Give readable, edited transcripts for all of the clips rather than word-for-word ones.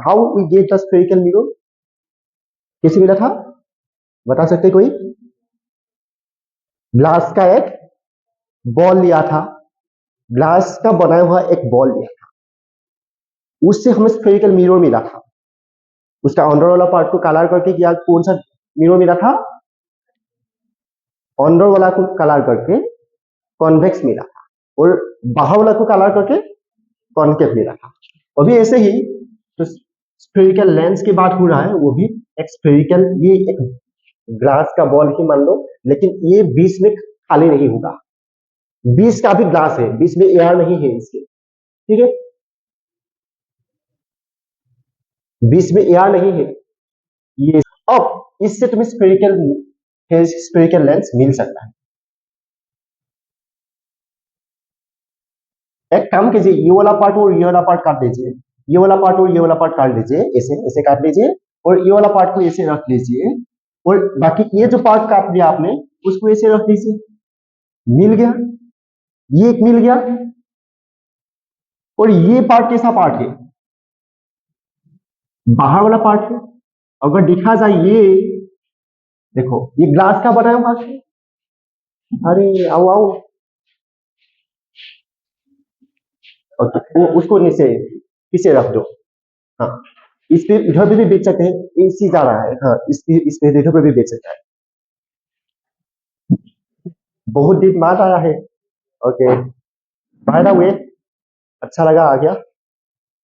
How we get the spherical mirror, कैसे मिला था बता सकते कोई? ग्लास का एक बॉल लिया था, ग्लास का बनाया हुआ एक बॉल लिया था, उससे हमें स्फेरिकल मिरर मिला था। उसका अंदर वाला पार्ट को कलर करके किया, कौन सा मिरर मिला था? अंदर वाला को कलर करके कॉन्वेक्स मिला था और बाहर वाला को कलर करके कॉनकेव मिला था। अभी ऐसे ही तो स्फेरिकल लेंस की बात हो रहा है, वो भी एक स्फेरिकल, ये एक ग्लास का बॉल ही मान लो, लेकिन ये बीच में खाली नहीं होगा, बीच का भी ग्लास है, बीच में एयर नहीं है इसके, ठीक है, बीच में एयर नहीं है ये। अब इससे तुम्हें स्फेरिकल लेंस मिल सकता है। एक काम कीजिए, ये वाला पार्ट और ये वाला पार्ट काट लीजिए, ये वाला पार्ट और ये वाला पार्ट काट लीजिए, ऐसे ऐसे काट लीजिए और ये वाला पार्ट को ऐसे रख लीजिए और बाकी ये जो पार्ट काट लिया आपने उसको ऐसे रख लीजिए, मिल गया, ये एक मिल गया। और ये पार्ट कैसा पार्ट है? बाहर वाला पार्ट है। अगर देखा जाए ये देखो, ये ग्लास का बनाया हुआ है, अरे आओ आओ, ओके, वो उसको नीचे पीछे रख दो। हाँ, इस पे इधर पे भी बेच सकते हैं, इसी जा रहा है, हाँ इस पे इधर पे भी बेच सकता है। बहुत डीप मार आया है। ओके, बाय द वे अच्छा लगा आ गया।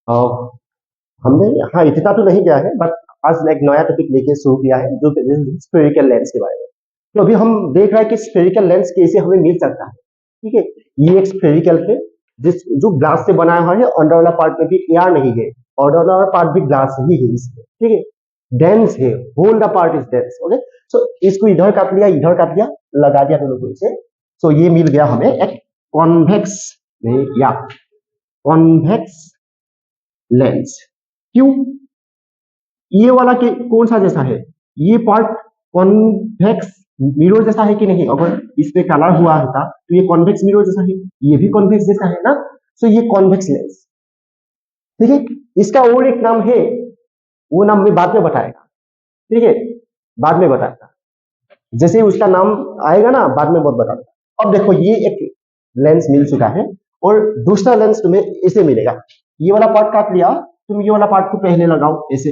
और हमने हाँ इतना तो नहीं गया है, बट आज एक नया टॉपिक लेके शुरू किया है जो स्फेरिकल लेंस के बारे में। तो अभी हम देख रहे हैं कि स्फेरिकल लेंस कैसे हमें मिल सकता है, ठीक है। ये एक स्फेरिकल है जिस जो ग्लास से बनाया हुआ है, अंदर वाला पार्ट में भी एयर नहीं है, और अंदर वाला पार्ट भी ग्लास ही है इसमें, ठीक है, डेंस है, whole the part is dense. Okay, so इसको इधर काट लिया, इधर काट लिया, लगा दिया दोनों को इसे, सो ये मिल गया हमें एक कॉन्वेक्स या कॉन्वेक्स लेंस। क्यों? ये वाला के कौन सा जैसा है? ये पार्ट कॉन्वेक्स मिरर जैसा है कि नहीं? अगर इस पे कलर हुआ होता तो ये कॉन्वेक्स मिरर जैसा है, ये भी कॉन्वेक्स जैसा है ना, सो ये कॉन्वेक्स लेंस, ठीक है। इसका और एक नाम है, वो नाम मैं बाद में बताएगा, ठीक है, बाद में बताएगा, जैसे ही उसका नाम आएगा ना बाद में बहुत बताऊंगा। अब देखो ये एक लेंस मिल चुका है और दूसरा लेंस तुम्हें ऐसे मिलेगा। ये वाला पार्ट काट लिया, तुम ये वाला पार्ट को पहले लगाओ ऐसे,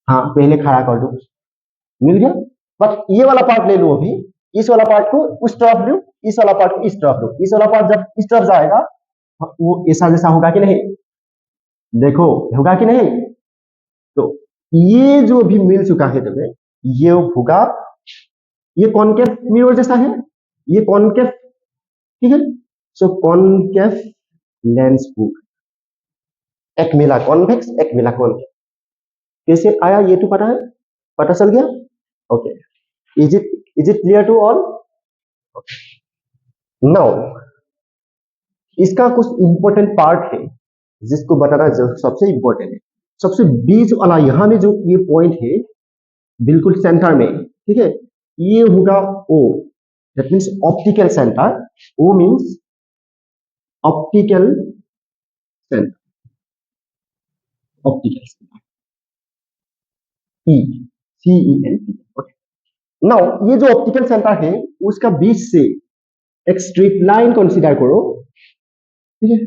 हाँ पहले खड़ा कर दो, मिल गया। बट ये वाला पार्ट ले लो अभी, इस वाला पार्ट को उस तरफ लो, इस वाला पार्ट को इस तरफ लो, इस वाला पार्ट जब इस तरफ जाएगा वो ऐसा जैसा होगा कि नहीं? देखो होगा कि नहीं? तो ये जो भी मिल चुका है तुम्हें, ये होगा, ये कॉनकेव मिरर जैसा है, ये कॉनकेव, ठीक है। सो कॉनकेव लेंस बुक, एक मिला कॉन्वेक्स एक मिला कॉनकेव, कैसे आया ये तो पता है, पता चल गया? Okay, is it clear to all? Now इसका कुछ इंपॉर्टेंट पार्ट है जिसको बताना सबसे इंपॉर्टेंट है। सबसे बीच वाला यहां में जो ये पॉइंट है बिल्कुल सेंटर में, ठीक है, ये होगा O, that means optical centre. O means optical centre, optical centre, E C E N T. Okay, now ये जो ऑप्टिकल सेंटर है उसका बीच से एक स्ट्रेट लाइन कंसीडर करो, ठीक है।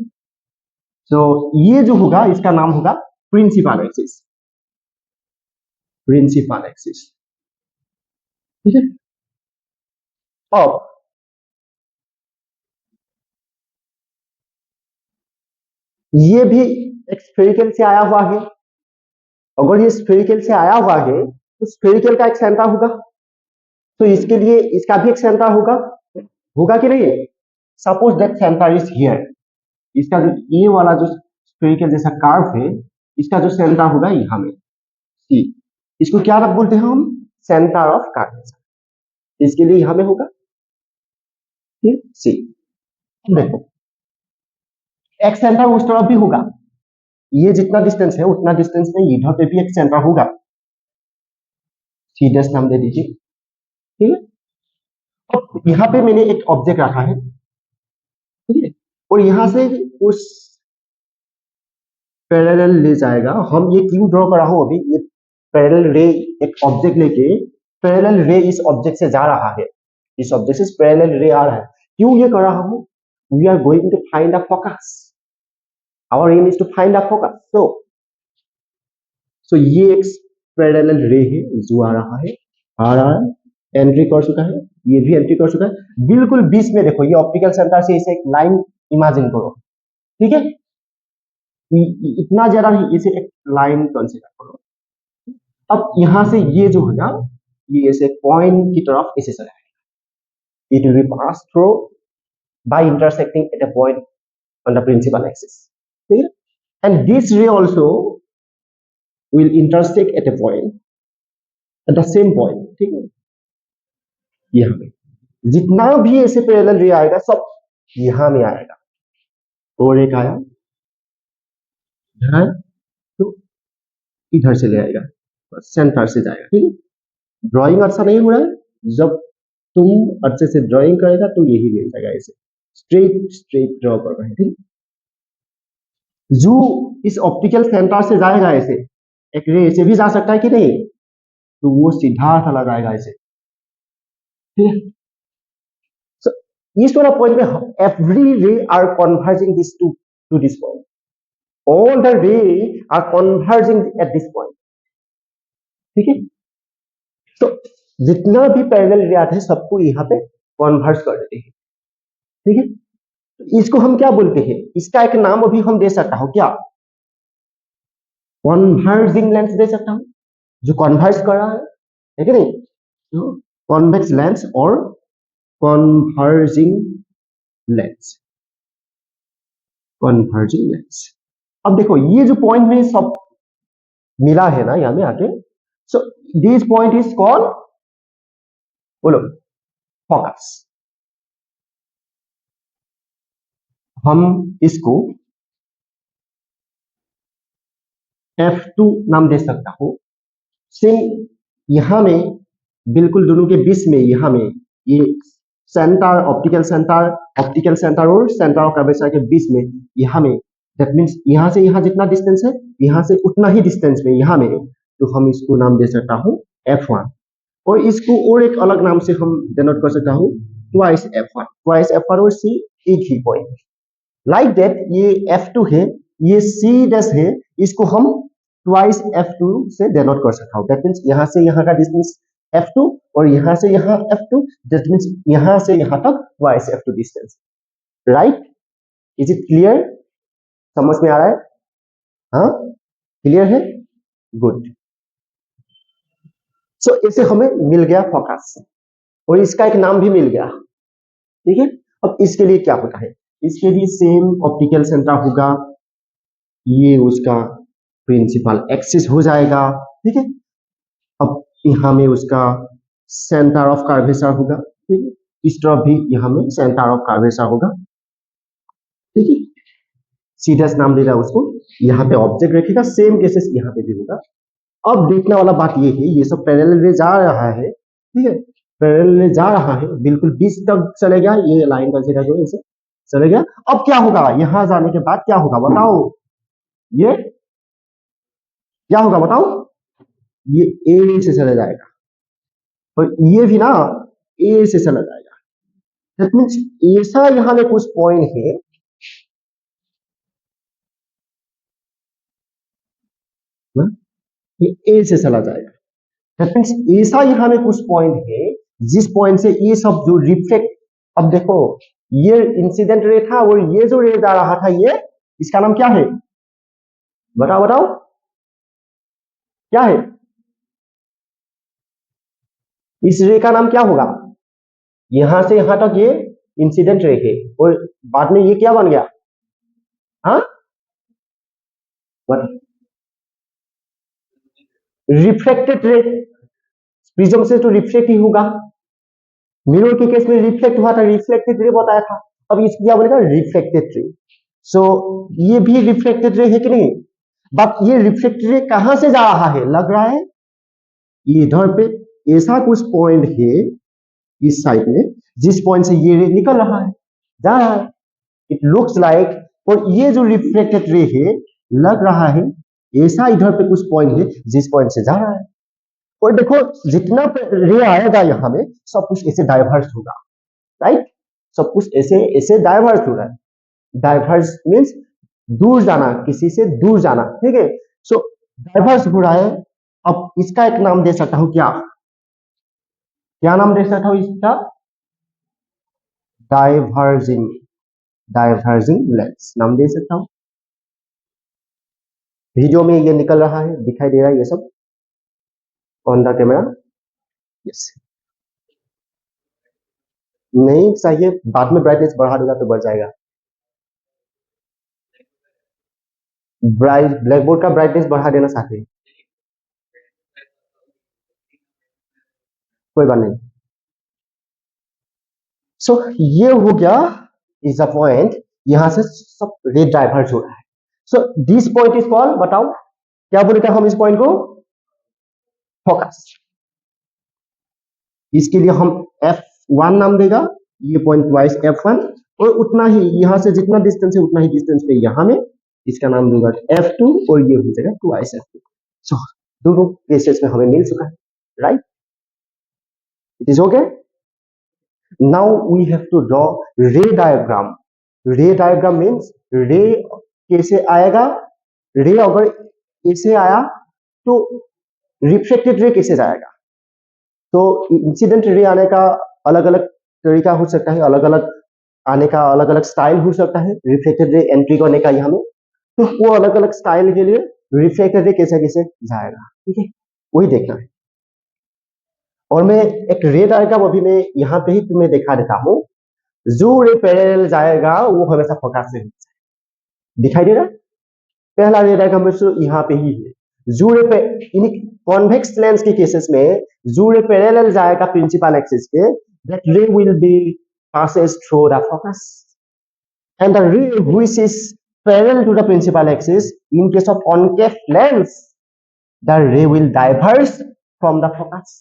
तो ये जो होगा इसका नाम होगा प्रिंसिपल एक्सिस, प्रिंसिपल एक्सिस, ठीक है। अब ये भी एक स्फेरिकल से आया हुआ है, अगर ये स्फेरिकल से आया हुआ है तो स्फेरिकल का एक सेंटर होगा, तो इसके लिए इसका भी एक सेंटर होगा, होगा कि नहीं? Suppose that centre is here, इसका जो ये वाला जो स्फेरिकल जैसा कर्व है इसका जो सेंटर होगा यहाँ में सी, इसको क्या बोलते हैं हम? सेंटर ऑफ कर्वेचर, इसके लिए यहां में होगा सी। देखो एक सेंटर उस तरफ भी होगा, ये जितना डिस्टेंस है उतना डिस्टेंस में इधर पे भी एक सेंटर होगा, सी डैश नाम दे दीजिए, ठीक है। अब यहाँ पे मैंने एक ऑब्जेक्ट रखा है, ठीक है, और यहां से उस पैरेलल ले जाएगा। हम ये क्यों ड्रॉ कर रहा हूं अभी, ये पैरेलल रे एक ऑब्जेक्ट लेके पैरेलल रे इस ऑब्जेक्ट से जा रहा है, इस ऑब्जेक्ट से पैरेलल रे आ रहा है। क्यों ये कर रहा हूं? We are going to find a focus, our aim is to find a focus. So ये एक पैरेलल रे है जो आ रहा है, एंट्री कर चुका है, ये भी एंट्री कर चुका है। बिल्कुल बीच में देखो, ये ऑप्टिकल सेंटर से इसे एक लाइन इमेजिन करो, ठीक है, इतना ज्यादा नहीं, इसे एक लाइन कंसीडर करो। अब यहां से ये जो है ना, ये ऐसे पॉइंट की तरफ ऐसे चला जाएगा, it will be pass through by intersecting at a point on the principal axis, ठीक है। And this ray also will intersect at a point at the same point, ठीक है। यहां पे जितना भी ऐसे पैरेलल रे आएगा सब यहां में आएगा, और एक आया इधर तो इधर से ले आएगा, सेंटर से जाएगा, ठीक है। ड्राइंग अच्छा नहीं हो रहा है, जब तुम अच्छे से ड्राइंग करेगा तो यही मिल जाएगा, ऐसे स्ट्रेट स्ट्रेट ड्रॉ कर रहे हैं, ठीक। जो इस ऑप्टिकल सेंटर से जाएगा ऐसे, एक रे ऐसे भी जा सकता है कि नहीं, तो वो सीधा चला जाएगा ऐसे, ठीक है। So, इस वाला पॉइंट में every ray are converging this to this point, all the ray are converging at this point, ठीक है। तो जितना भी पैरेलल रे आते हैं सबको यहाँ पे कन्वर्ज कर देते हैं, ठीक है। तो इसको हम क्या बोलते हैं, इसका एक नाम अभी हम दे सकता हूं, क्या कन्वर्जिंग लेंस दे सकता हूं, जो कन्वर्ज कर रहा है कि नहीं, तो कॉन्वेक्स लेंस और कन्वर्जिंग लेंस, कन्वर्जिंग लेंस। अब देखो ये जो पॉइंट में सब मिला है ना यहां में आके, so this point is called, बोलो, फोकस। हम इसको F2 नाम दे सकता हूं। सेम यहां में बिल्कुल दोनों के बीच में, यहां में ये सेंटर, ऑप्टिकल सेंटर और सेंटर ऑफ कर्वेचर के बीच में, यहां में, दैट मींस यहां से यहां जितना डिस्टेंस है, यहां से उतना ही डिस्टेंस में यहां में, तो हम इसको नाम दे सकता हूं F1, और इसको और एक अलग नाम से हम डिनोट कर सकता हूं ट्वाइस F1 और C एक ही पॉइंट, लाइक दैट। ये F2 है, ये C डैश है, इसको हम ट्वाइस F2 से डिनोट कर सकता हूं, दैट मींस यहां से यहां का डिस्टेंस F2 और यहां से यहां F2, दैट मींस यहां से यहां तक twice F2 distance, right. Is it clear, समझ में आ रहा है? हाँ, क्लियर है, गुड। सो इसे हमें मिल गया फोकस, और इसका एक नाम भी मिल गया, ठीक है। अब इसके लिए क्या होता है, इसके लिए सेम ऑप्टिकल सेंटर होगा, ये उसका प्रिंसिपल एक्सिस हो जाएगा, ठीक है। अब यहां में उसका सेंटर ऑफ कर्वेचर होगा, ठीक है। इस तरफ भी यहां में सेंटर ऑफ कर्वेचर होगा, ठीक है। सीडस नाम देगा उसको, यहाँ पे ऑब्जेक्ट रखेगा, सेम केसेस यहाँ पे भी होगा। अब देखने वाला बात ये है, ये सब पैरेलल रे जा रहा है, ठीक है, पैरेलल रे जा रहा है, बिल्कुल बीच तक चले गया, ये लाइन कंसीडर करो, इसे चले गया। अब क्या होगा, यहां जाने के बाद क्या होगा बताओ, ये क्या होगा बताओ, ये ए से चला जाएगा, और ये भी ना ए से चला जाएगा, दैट मींस ऐसा यहां में कुछ पॉइंट है, ना, ये ए से चला जाएगा, दैट मींस ऐसा यहां में कुछ पॉइंट है जिस पॉइंट से ये सब जो रिफ्लेक्ट, अब देखो ये इंसिडेंट रे था और ये जो रे जा रहा था, ये इसका नाम क्या है, बताओ बताओ क्या है, इस रे का नाम क्या होगा, यहां से यहां तक ये इंसिडेंट रे है, और बाद में ये क्या बन गया, हाँ, रिफ्लेक्टेड रे, प्रिज्म से तो रिफ्लेक्ट ही होगा, मिरर के केस में रिफ्लेक्ट हुआ था, रिफ्लेक्टेड रे बताया था, अब इसको क्या बनेगा, रिफ्लेक्टेड रे। सो ये भी रिफ्लेक्टेड रे है कि नहीं, बट ये रिफ्लेक्टेड रे कहां से जा रहा है, लग रहा है इधर पे ऐसा कुछ पॉइंट है इस साइड में, जिस पॉइंट से ये रे निकल रहा है, जा रहा है, इट लुक्स लाइक, और ये जो रिफ्लेक्टेड रे है लग रहा है ऐसा इधर पे कुछ पॉइंट है जिस पॉइंट से जा रहा है, और देखो जितना रे आएगा यहाँ में सब कुछ ऐसे डाइवर्स होगा, राइट, सब कुछ ऐसे ऐसे डाइवर्स हो रहा है, डाइवर्स मीन्स दूर जाना, किसी से दूर जाना, ठीक है। सो डाइवर्स हो रहा है। अब इसका एक नाम दे सकता हूं, क्या क्या नाम दे सकता हूं इसका? डाइवर्जिंग, डाइवर्जिंग लेंस नाम दे सकता हूं। वीडियो में ये निकल रहा है, दिखाई दे रहा है ये सब ऑन द कैमरा? यस। नहीं चाहिए, बाद में ब्राइटनेस बढ़ा दूंगा तो बढ़ जाएगा। ब्लैक बोर्ड का ब्राइटनेस बढ़ा देना चाहते हैं, कोई बात नहीं। सो ये हो गया इज अ पॉइंट, यहां से सब रे डाइवर्ज हो रहा है। So this point is called, बताओ क्या बोलेगा हम इस पॉइंट को? फोकस। इसके लिए हम F1 नाम देगा, ये पॉइंट वाइज F1, और उतना ही यहां से जितना डिस्टेंस है उतना ही डिस्टेंस पे यहां में इसका नाम दूंगा F2, और ये हो जाएगा 2 F2। सो दोनों केसेस में हमें मिल चुका है, right, it is okay. Now we have to draw ray diagram. Ray diagram means ray कैसे आएगा, रे अगर ऐसे आया तो रिफ्लेक्टेड रे कैसे जाएगा। तो इंसिडेंट रे आने का अलग अलग तरीका हो सकता है, अलग अलग आने का अलग अलग स्टाइल हो सकता है, रिफ्लेक्टेड रे एंट्री करने का यहाँ में, तो वो अलग अलग स्टाइल के लिए रिफ्लेक्टेड रे कैसे कैसे जाएगा, ठीक है, वही देखना है। और मैं एक रे डायग्राम अभी मैं यहाँ पे ही तुम्हें दिखा देता हूँ। जो रे पैरेलल जाएगा वो हमेशा फोकस से दिखाई दे रहा है। पहला रे डायग्राम यहाँ पे ही है। जो रे पे इन कॉन्वेक्स लेंस के केसेस में जो रे पैरेलल जाएगा प्रिंसिपल एक्सिस के, that ray will be passes through the focus, and the ray which is parallel to the principal axis, in case of concave lens, the ray will diverge from the focus.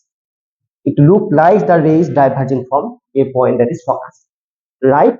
It look like the ray is diverging from a point that is focus, right?